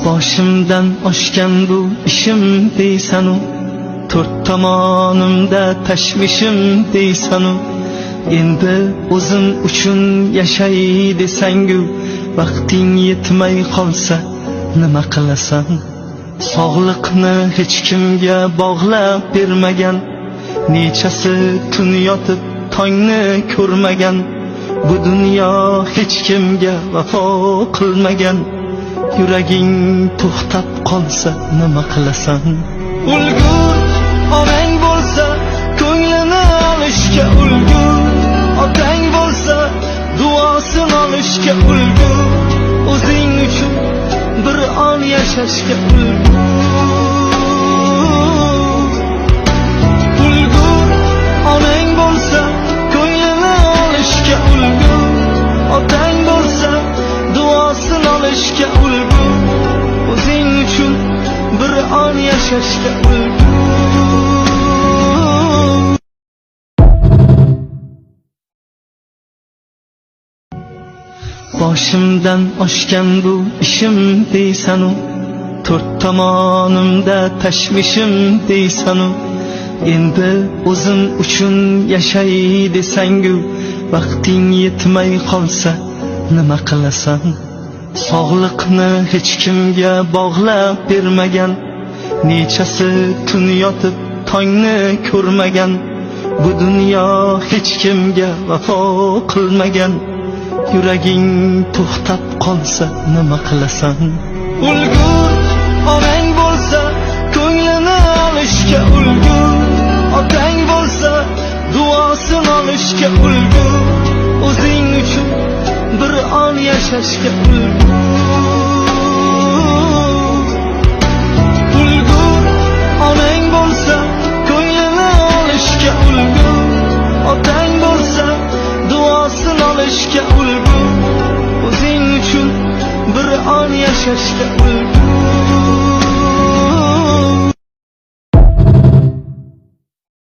Boshimdan oshgan bu ishim deysanu, to'rt tomonimda tashvishim deysanu, endi o'zim uchun yashay desangu, vaqting yetmay qolsa nima qilasan? Sog'liqni hech kimga bog'lab bermagan, nechasi tun yotib tongni ko'rmagan, bu dunyo hech kimga vafo qilmagan. Yuraging to'xtab qolsa nima qilasan? Ulgur onang bo'lsa ko'nglini olishga ulgur, otang bo'lsa duosini olishga ulgur, o'zing uchun bir on yashashga ulgur. Ulgur onang bo'lsa ko'nglini olishga ulgur, otang bo'lsa duosini olishga ulgur, o'zing uchun bir on yashashga ulgur. Boshimdan oshgan bu ishim deysanu, to'rt tomonimda tashvishim deysanu, endi o'zim uchun yashay desangu, vaqting yetmay qolsa nima qilasan? Sog'liqni hech kimga bog'lab bermagan, nechasi tun yotib tongni ko'rmagan, bu dunyo hech kimga vafo qilmagan. Yuraging to'xtab qolsa nima qilasan? Ulgur onang bo'lsa ko'nglini olishga ulgur, otang bo'lsa duosini olishga ulgur, o'zing uchun bir on yashashga ulgur. Ulgur onang bo'lsa ko'nglini olishga ulgur, otang bo'lsa duosini olishga ulgur, o'zing uchun bir on yashashga ulgur.